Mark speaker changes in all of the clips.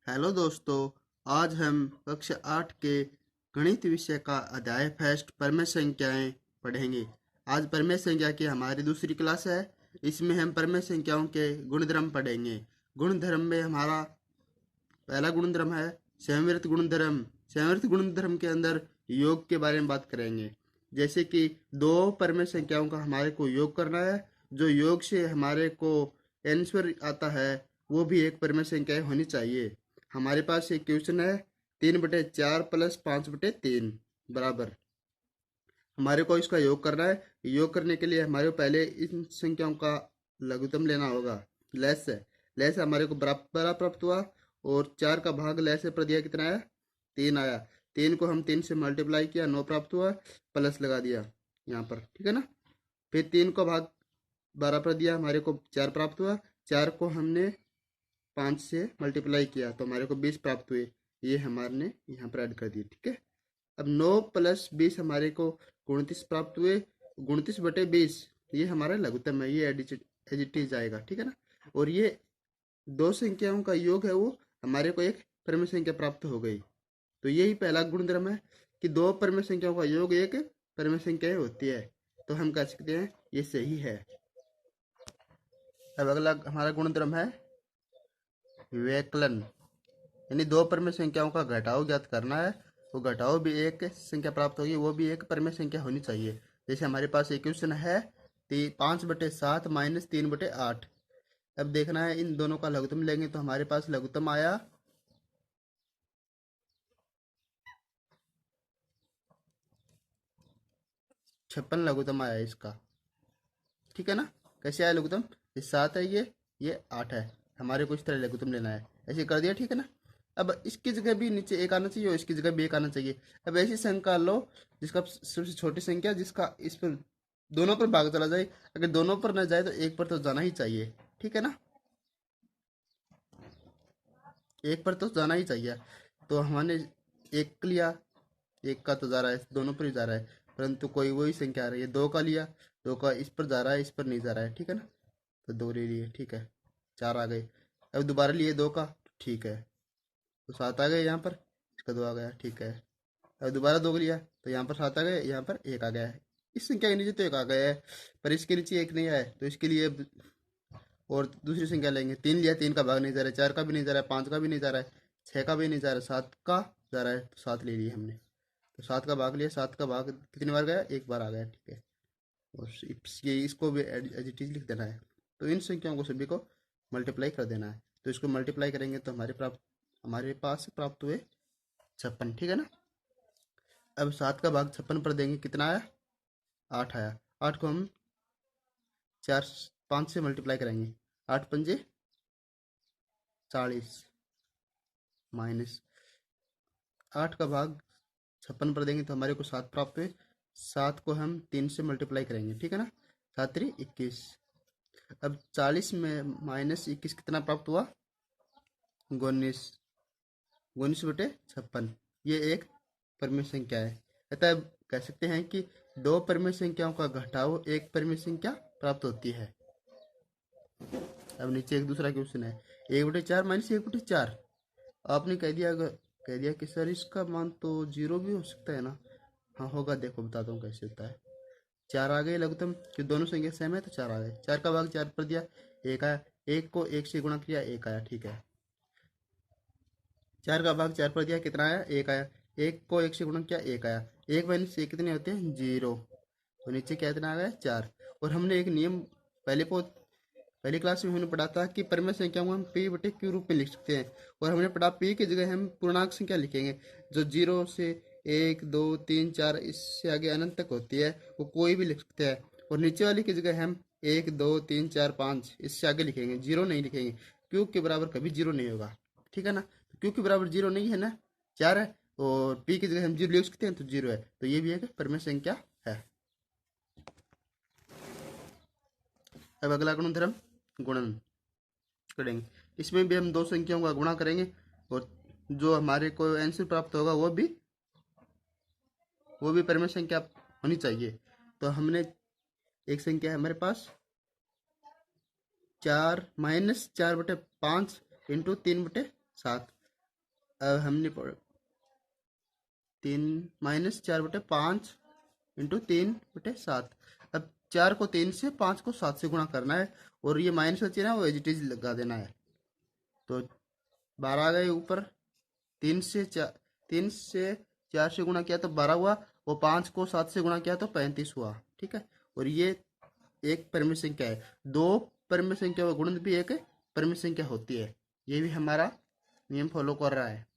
Speaker 1: Hello दोस्तों, आज हम कक्षा 8 के गणित विषय का अध्याय फर्स्ट परमेय संख्याएं पढ़ेंगे। आज परमेय संख्या की हमारी दूसरी क्लास है। इसमें हम परमेय संख्याओं के गुणधर्म पढ़ेंगे। गुणधर्म में हमारा पहला गुणधर्म है संवृत गुणधर्म। संवृत गुणधर्म के अंदर योग के बारे में बात करेंगे। जैसे कि दो परमेय संख्याओं का हमारे को योग करना है, जो योग से हमारे को आंसर आता है वो भी एक परमेय संख्या होनी चाहिए। हमारे पास एक क्वेश्चन है 3/4 प्लस 5/3 बराबर। हमारे को इसका योग करना है। योग करने के लिए हमारे को पहले इन संख्याओं का लघुत्तम लेना होगा। लेस है, लेस हमारे को बराबर प्राप्त हुआ और 4 का भाग लेस से पर दिया कितना आया, 3 आया। 3 को हम 3 से मल्टीप्लाई किया, 9 प्राप्त हुआ, प्लस लगा दिया यहाँ पर, ठीक है ना। फिर 3 को भाग 12 पर दिया, हमारे को 4 प्राप्त हुआ। 4 को हमने 5 से मल्टीप्लाई किया तो हमारे को 20 प्राप्त हुए। ये हमारे ने यहाँ पर ऐड कर दिए, ठीक है। अब 9 प्लस 20 हमारे को 29 प्राप्त हुए। 29/20 ये हमारा लघुत्तम है, ये एडिटिव आएगा, ठीक है ना। और ये दो संख्याओं का योग है, वो हमारे को एक परमेय संख्या प्राप्त हो गई। तो यही पहला गुणधर्म है कि दो परमेय संख्याओं का योग एक परमेय संख्या होती है। तो हम कह सकते हैं ये सही है। अब अगला हमारा गुणधर्म है व्यवकलन, यानी दो परमेय संख्याओं का घटाव ज्ञात करना है। वो घटाव भी एक संख्या प्राप्त होगी, वो भी एक परमेय संख्या होनी चाहिए। जैसे हमारे पास एक क्वेश्चन है 5/7 माइनस 3/8। अब देखना है इन दोनों का लघुत्तम लेंगे तो हमारे पास लघुत्तम आया 56 लघुत्तम आया इसका, ठीक है ना। कैसे आया लघुत्तम, ये 7 है, ये 8 है। हमारे को इस तरह लघुत्तम लेना है, ऐसे कर दिया, ठीक है ना। अब इसकी जगह भी नीचे एक आना चाहिए और इसकी जगह भी एक आना चाहिए। अब ऐसी संख्या लो जिसका सबसे छोटी संख्या, जिसका इस पर दोनों पर भाग चला जाए। अगर दोनों पर न जाए तो एक पर तो जाना ही चाहिए, ठीक है ना। एक पर तो जाना ही चाहिए। तो हमने एक लिया, एक का तो जा रहा है, दोनों पर ही जा रहा है, परंतु कोई वही संख्या आ रही है। 2 का लिया, 2 का इस पर जा रहा है, इस पर नहीं जा रहा है, ठीक है ना। तो 2 ले लिए, ठीक है, 4 आ गए। अब दोबारा लिए 2 का, ठीक है, तो 7 आ गए यहाँ पर, इसका 2 आ गया, ठीक है। अब दोबारा 2 लिया तो यहाँ पर 7 आ गए, यहाँ पर 1 आ गया है। इस संख्या के नीचे तो 1 आ गया है, पर इसके नीचे 1 नहीं आया है, तो इसके लिए और दूसरी संख्या लेंगे। 3 लिया, 3 का भाग नहीं जा रहा है, 4 का भी नहीं जा रहा है, 5 का भी नहीं जा रहा है, 6 का भी नहीं जा रहा है, 7 का जा रहा है, तो 7 ले लिए हमने। तो 7 का भाग लिया, 7 का भाग कितनी बार गया, एक बार आ गया, ठीक है। और ये इसको भी एज इट इज लिख देना है। तो इन संख्याओं को सभी को मल्टीप्लाई कर देना है। तो इसको मल्टीप्लाई करेंगे तो हमारे पास प्राप्त हुए 56, ठीक है ना। अब 7 का भाग 56 पर देंगे, कितना आया, 8 आया। 8 को हम 5 से मल्टीप्लाई करेंगे, 8 पंजे 40 माइनस 8 का भाग 56 पर देंगे तो हमारे को 7 प्राप्त हुए। 7 को हम 3 से मल्टीप्लाई करेंगे, ठीक है ना, 7 3 21। अब 40 में माइनस 21 कितना प्राप्त हुआ, 19। 19/56 ये एक परमेय संख्या है। अतः कह सकते हैं कि दो परमेय संख्याओं का घटाव एक परमेय संख्या प्राप्त होती है। अब नीचे एक दूसरा क्वेश्चन है 1/4 माइनस 1/4। आपने कह दिया कि सर इसका मान तो 0 भी हो सकता है ना। हाँ होगा, देखो बताता हूँ कैसे होता है। 4 आ गए लघुत्तम, कि दोनों संख्या सेम है तो 4 आ गए। 4 का भाग 4 पर दिया, 1 आया। 1 को 1 से गुणा किया, 1 आया, ठीक है। 4 का भाग 4 पर दिया, कितना आया, 1 आया। 1 को 1 से गुणा किया, 1 आया। 1 माइनस 1 कितने होते हैं, 0। तो नीचे क्या इतना आ गया, 4। और हमने एक नियम पहली क्लास में हमने पढ़ा था कि परमेय संख्या को हम p/q रूप में लिख सकते हैं। और हमने पढ़ा p की जगह हम पूर्णांक संख्या लिखेंगे, जो 0 से 1 2 3 4 इससे आगे अनंत तक होती है, वो कोई भी लिख सकते हैं। और नीचे वाली की जगह हम 1 2 3 4 5 इससे आगे लिखेंगे, 0 नहीं लिखेंगे। क्यू के बराबर कभी 0 नहीं होगा, ठीक है ना। क्यू के बराबर 0 नहीं है ना, 4 है। और p की जगह हम 0 लिख सकते हैं तो 0 है। तो ये भी एक परमेय संख्या है। अब अगला गुणधर्म गुणन करेंगे। इसमें भी हम दो संख्याओं का गुणा करेंगे और जो हमारे को आंसर प्राप्त होगा वो भी परमेय संख्या होनी चाहिए। तो हमने एक संख्या है हमारे पास 4 माइनस 4/5 इंटू 3/7। अब हमने 3 - 4/5 इंटू 3/7। अब 4 को 3 से, 5 को 7 से गुणा करना है, और ये माइनस बचे ना वो एज इट इज लगा देना है। तो 12 आ गए ऊपर। 3 से 4 से गुणा किया तो 12 हुआ, वो 5 को 7 से गुणा किया तो 35 हुआ। ठीक है, और ये एक परिमित संख्या है। दो परिमित संख्या का गुणन भी एक परिमित संख्या होती है। ये भी हमारा नियम फॉलो कर रहा है।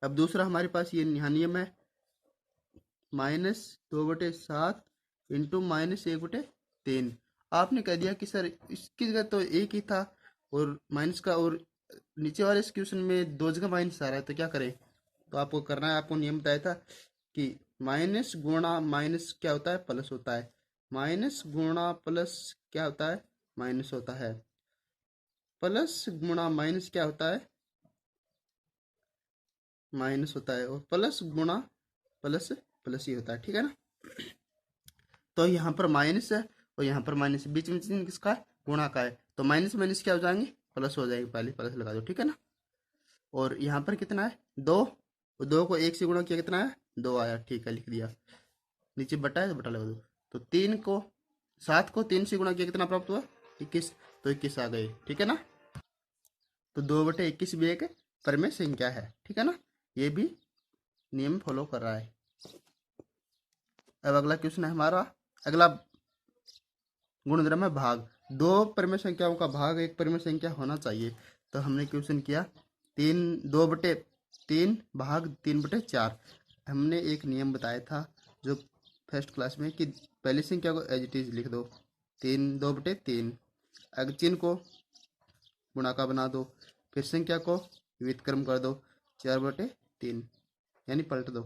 Speaker 1: अब दूसरा हमारे पास ये यहाँ नियम है, -2/7 इंटू -1/3। आपने कह दिया कि सर इसकी जगह तो एक ही था, और माइनस का, और नीचे वाले इस क्वेश्चन में दो जगह माइनस आ रहा है, तो क्या करें? तो आपको करना है, आपको नियम बताया था कि माइनस गुणा माइनस क्या होता है? प्लस होता है। माइनस गुणा प्लस क्या होता है? माइनस होता है। प्लस गुणा माइनस क्या होता है? माइनस होता है। और प्लस गुणा प्लस प्लस ही होता है। ठीक है ना? तो यहाँ पर माइनस है और यहाँ पर माइनस, बीच में चिन्ह किसका है? गुणा का है। तो माइनस माइनस क्या हो जाएंगे? प्लस हो जाएंगे। पहले प्लस लगा दो। ठीक है ना? और यहाँ पर कितना है? 2। और 2 को 1 से गुणा किया, कितना है? 2 आया। ठीक है, लिख दिया। नीचे बटा है तो बटा लगा दो। तो 7 को 3 से गुणा किया, कितना प्राप्त हुआ? 21। तो 21 आ गए। ठीक है ना? तो 2/21 भी एक परिमेय संख्या है। ठीक है ना? ये भी नियम फॉलो कर रहा है। अब अगला क्वेश्चन है हमारा, अगला गुणधर्म है भाग। दो परिमेय संख्याओं का भाग एक परिमेय संख्या होना चाहिए। तो हमने क्वेश्चन किया 2/3 भाग 3/4। हमने एक नियम बताया था जो फर्स्ट क्लास में, कि पहली संख्या को एज इट इज लिख दो, 2/3। अगर चिन्ह को गुणा का बना दो, फिर संख्या को व्युत्क्रम कर दो, 4/3, यानी पलट दो।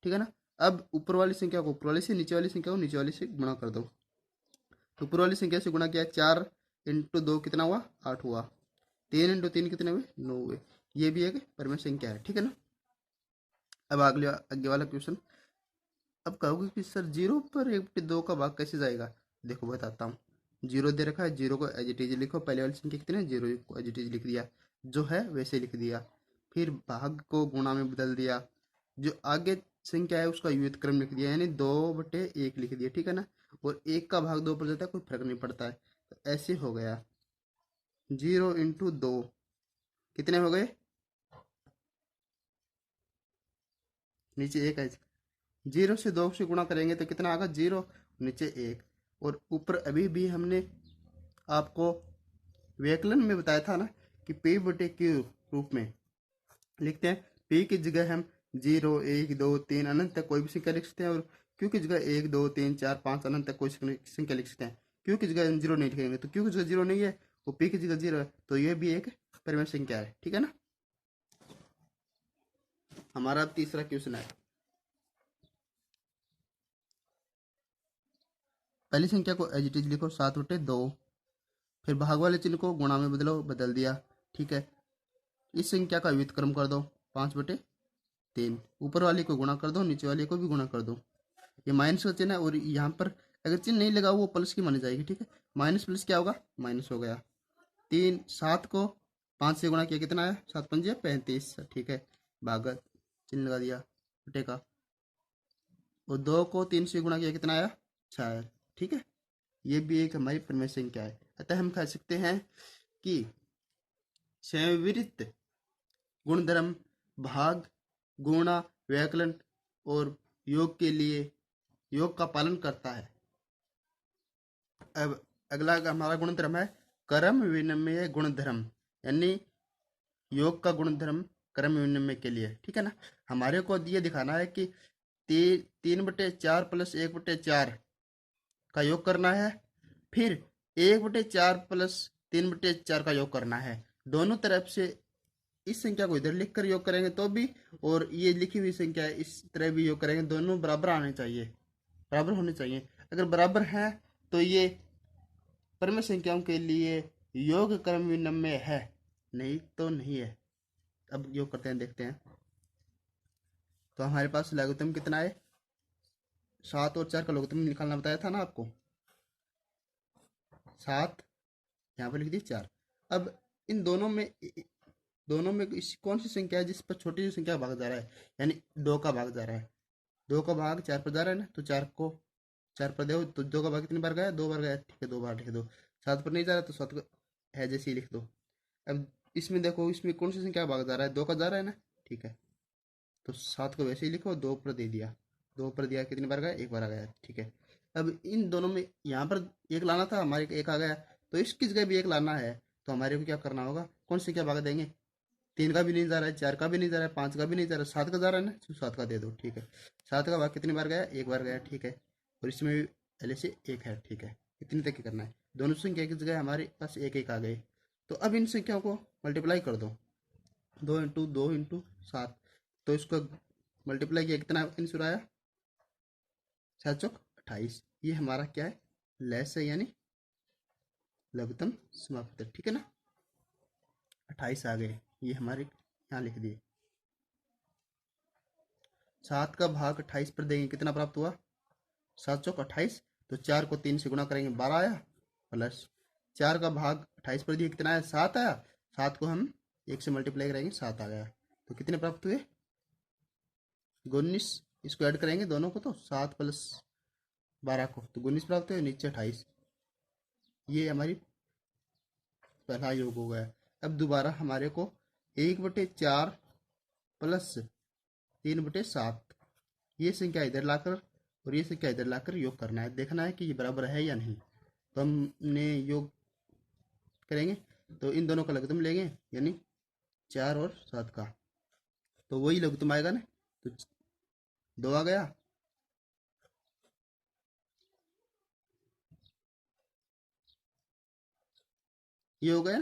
Speaker 1: ठीक है ना? अब ऊपर वाली संख्या को ऊपर वाली से, नीचे वाली संख्या को नीचे वाली से गुणा कर दो। तो ऊपर वाली संख्या से गुणा किया, 4 इंटू 2 कितना हुआ? 8 हुआ। 3 इंटू 3 कितने हुए? 9 हुए। ये भी एक परिमेय संख्या है। ठीक है ना? अब आगे वाला क्वेश्चन। अब कहोगे कि सर 0 पर 1/2 का भाग कैसे जाएगा? देखो बताता हूँ। 0 दे रखा है, 0 को एज इट इज लिखो। पहले वाली संख्या कितनी है? 0 को एज इट इज लिख दिया, जो है वैसे लिख दिया। फिर भाग को गुणा में बदल दिया, जो आगे संख्या है उसका व्युत्क्रम लिख दिया, यानी 2/1 लिख दिया। ठीक है ना? और 1 का भाग 2 पर जाता है, कोई फर्क नहीं पड़ता है। तो ऐसे हो गया। 0 इंटू 2 कितने हो गए? नीचे 1 है। 0 से 2 से गुणा करेंगे तो कितना आएगा? 0, नीचे 1। और ऊपर अभी भी हमने आपको व्याकलन में बताया था ना कि p/q रूप में लिखते हैं। p की जगह हम 0, 1, 2, 3 अनंत तक कोई भी संख्या लिख सकते हैं, और q की जगह 1, 2, 3, 4, 5 अनंत तक कोई संख्या लिख सकते हैं। q की जगह 0 नहीं लिखेंगे, तो q की जगह 0 नहीं है, वो p की जगह 0 है, तो यह भी एक परिमेय संख्या है। ठीक है ना? हमारा अब तीसरा क्वेश्चन है। पहली संख्या को एज इट इज लिखो, 7/2। फिर भाग वाले चिन्ह को गुणा में बदलो, बदल दिया। ठीक है। इस संख्या का व्युत्क्रम कर दो, 5/3। ऊपर वाले को गुणा कर दो, नीचे वाले को भी गुणा कर दो। ये माइनस का चिन्ह है, और यहाँ पर अगर चिन्ह नहीं लगा वो प्लस की मानी जाएगी। ठीक है? माइनस प्लस क्या होगा? माइनस हो गया। 7 को 5 से गुणा किया, कितना आया? 7×5 = 35। ठीक है, भागत चिन्ह लगा दिया, बटेगा। और 2 को 3 से गुणा किया, कितना आया? 6। ठीक है, ये भी एक हमारी परिमेय संख्या है। अतः हम कह सकते हैं कि संवृत्त गुणधर्म भाग, गुणा, व्याकलन और योग के लिए योग का पालन करता है। अब अगला हमारा गुणधर्म है क्रम विनिमय गुणधर्म, यानी योग का गुणधर्म क्रम विनिमय के लिए। ठीक है ना? हमारे को ये दिखाना है कि 3/4 प्लस 1/4 का योग करना है, फिर 1/4 प्लस 3/4 का योग करना है। दोनों तरफ से इस संख्या को इधर लिख कर योग करेंगे तो भी, और ये लिखी हुई संख्या है इस तरह भी योग करेंगे, दोनों बराबर आने चाहिए, बराबर होने चाहिए। अगर बराबर हैं तो ये परिमेय संख्याओं के लिए योग क्रम विनिमय है, नहीं तो नहीं है। अब योग करते हैं, देखते हैं। तो हमारे पास लघुत्तम कितना है? 7 और 4 का लघुत्तम निकालना बताया था ना आपको। 7 यहाँ पर लिख दी, 4। अब इन दोनों में दोनों में कौन सी संख्या है जिस पर छोटी सी संख्या का भाग जा रहा है, यानी 2 का भाग जा रहा है। 2 का भाग 4 पर जा रहा है ना, तो 4 को 4 पर दो तो 2 का भाग कितनी बार गया, 2 बार गया, ठीक है 2 बार लिख दो। 7 पर नहीं जा रहा तो 7 को है जैसे ही लिख दो। अब इसमें देखो, इसमें कौन सी संख्या का भाग जा रहा है, 2 का जा रहा है ना, ठीक है, तो 7 को वैसे ही लिखो, 2 पर दे दिया, 2 पर दिया कितनी बार गया, एक बार आ गया, ठीक है। अब इन दोनों में यहाँ पर एक लाना था, हमारे एक आ गया, तो इसकी जगह भी एक लाना है, तो हमारे को क्या करना होगा, कौन सी क्या भाग देंगे, 3 का भी नहीं जा रहा है, 4 का भी नहीं जा रहा है, 5 का भी नहीं जा रहा है, 7 का जा रहा है ना, तो 7 का दे दो, ठीक है। 7 का भाग कितनी बार गया, एक बार गया, ठीक है, और इसमें भी पहले से एक है, ठीक है। इतनी तक ही करना है, दोनों संख्या की जगह हमारे पास एक एक आ गए। तो अब इन संख्याओं को मल्टीप्लाई कर दो, 2 इंटू 7, तो इसको मल्टीप्लाई किया कितना आंसर आया, 7 चौक 28। ये हमारा क्या है, लेस है, यानी लघुत्तम समाप्त, ठीक है ना। 28 आ गए, ये हमारे यहाँ लिख दिए। 7 का भाग 28 पर देंगे कितना प्राप्त हुआ, 7 चौक 28, तो 4 को 3 से गुणा करेंगे 12 आया, प्लस 4 का भाग 28 पर दिए कितना आया, 7 आया, 7 को हम 1 से मल्टीप्लाई करेंगे 7 आ गया, तो कितने प्राप्त हुए 19। इसको ऐड करेंगे दोनों को, तो 7 प्लस 12 को, तो 19 प्राप्त हुए, नीचे 28। ये हमारी पहला योग हो गया। अब दोबारा हमारे को 1/4 प्लस 3/7 ये संख्या इधर लाकर और ये संख्या इधर लाकर योग करना है, देखना है कि ये बराबर है या नहीं। तो हमने योग करेंगे, तो इन दोनों का लघुत्तम लेंगे, यानी 4 और 7 का, तो वही लघुत्तम आएगा ना, तो 2 आ गया, ये हो गया।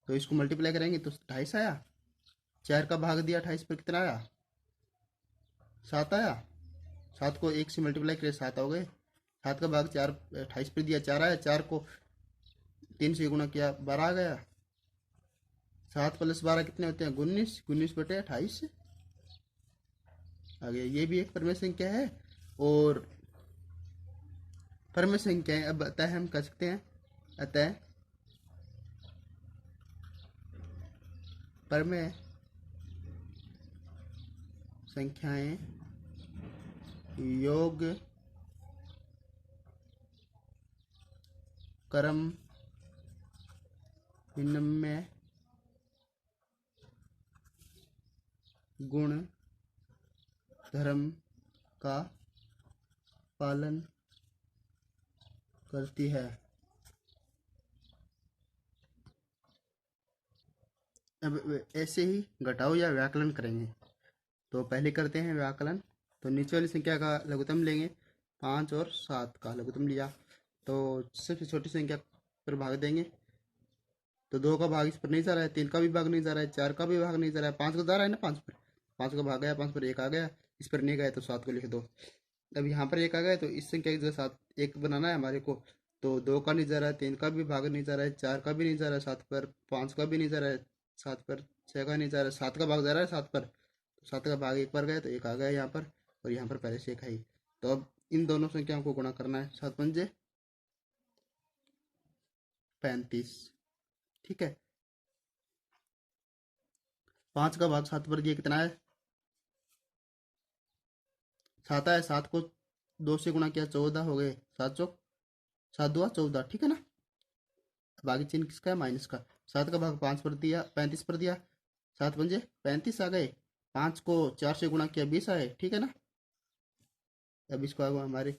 Speaker 1: तो इसको मल्टीप्लाई करेंगे तो 28 आया, 4 का भाग दिया 28 पर कितना आया, 7 आया, 7 को 1 से मल्टीप्लाई करे 7 हो गए, 7 का भाग 4 28 पर दिया 4 आया, 4 को 3 से गुणा किया 12 आ गया, 7 प्लस 12 कितने होते हैं 19, 19/28 आ गया। ये भी एक परमेय संख्या है, और परमेय संख्याएं अब अतः हम कह सकते हैं, अतः परमेय संख्याएं योग क्रम विनिमय गुण धर्म का पालन करती है। अब ऐसे ही घटाओ या व्याकलन करेंगे, तो पहले करते हैं व्याकलन। तो नीचे वाली संख्या का लघुत्तम लेंगे, 5 और 7 का लघुत्तम लिया, तो सबसे छोटी संख्या पर भाग देंगे, तो 2 का भाग इस पर नहीं जा रहा है, 3 का भी भाग नहीं जा रहा है, 4 का भी भाग नहीं जा रहा है, 5 का जा रहा है ना, 5 पर 5 का भाग गया, 5 पर 1 आ गया, इस पर नहीं गया तो 7 को लिख दो। अब यहाँ पर 1 आ गया, तो इस संख्या की जगह 7 1 बनाना है हमारे को, तो 2 का नहीं जा रहा है, 3 का भी भाग नहीं जा रहा है, 4 का भी नहीं जा रहा है 7 पर, 5 का भी नहीं जा रहा है 7 पर, 6 का नहीं जा रहा है, 7 का भाग जा रहा है 7 पर, तो 7 का भाग 1 पर गया, तो 1 आ गया यहाँ पर, और यहाँ पर पहले से 1 है ही। तो अब इन दोनों संख्याओं को गुणा करना है, 7×5 = 35, ठीक है। 5 का भाग 7 पर दिया कितना है, 7 है, 7 को 2 से गुणा किया 14 हो गए, 7 चौक 7 2 14, ठीक है ना। बाकी चिन्ह किसका है, माइनस का। 7 का भाग 5 पर दिया, 35 पर दिया, 7×5 = 35 आ गए, 5 को 4 से गुणा किया 20 आए, ठीक है ना। अब इसको आगे हमारे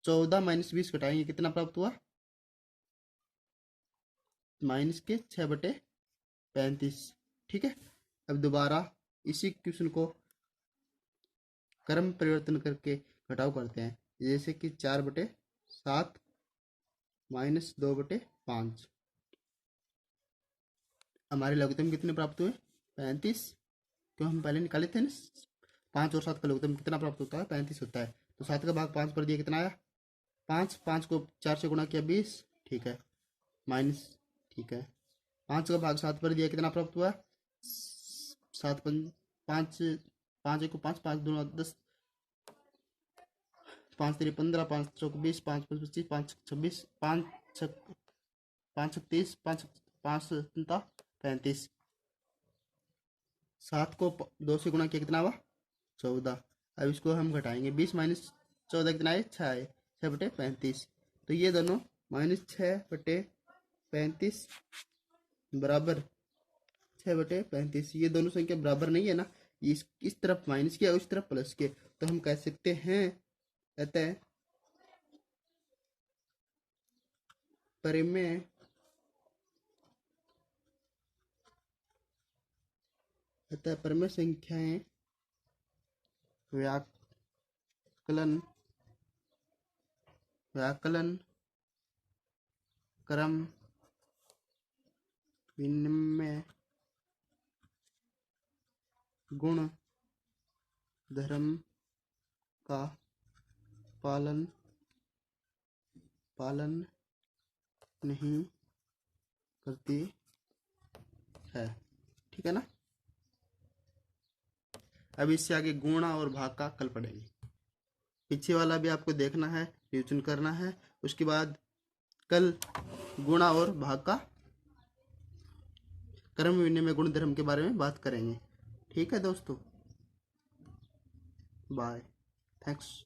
Speaker 1: 14 - 20 घटाएंगे, कितना प्राप्त हुआ, -6/35, ठीक है। अब दोबारा इसी क्वेश्चन को क्रम परिवर्तन करके घटाव करते हैं, जैसे कि 4/7 -2/5, हमारे लघुत्तम कितने प्राप्त हुए, 35, क्यों हम पहले निकाले थे ना, 5 और 7 का लघुत्तम कितना प्राप्त होता है, 35 होता है। तो 7 का भाग 5 पर दिया कितना आया, 5, 5 को 4 से गुणा किया 20, ठीक है, माइनस, ठीक है। 5 का भाग 7 पर दिया कितना प्राप्त हुआ, 5 5 1 को 5, 5 2 10, 5 3 15, 5 4 20, 5 5 25, 5 26, 5 6 30, 5 5 35, 7 को 2 से गुणा किया कितना हुआ 14। अब इसको हम घटाएंगे, 20 माइनस 14 कितना है 6 है, 6/35। तो ये दोनों -6/35 बराबर 6/35, ये दोनों संख्या बराबर नहीं है ना, इस तरफ माइनस किया उस तरफ प्लस के, तो हम कह सकते हैं अतः परिमेय संख्याएं व्याकलन क्रम विनिमय गुण धर्म का पालन नहीं करती है। ठीक है ना। अब इससे आगे गुणा और भाग का कल पढ़ेंगे। पीछे वाला भी आपको देखना है, रिविजन करना है। उसके बाद कल गुणा और भाग का क्रम विनिमय गुण धर्म के बारे में बात करेंगे। ठीक है दोस्तों, बाय, थैंक्स।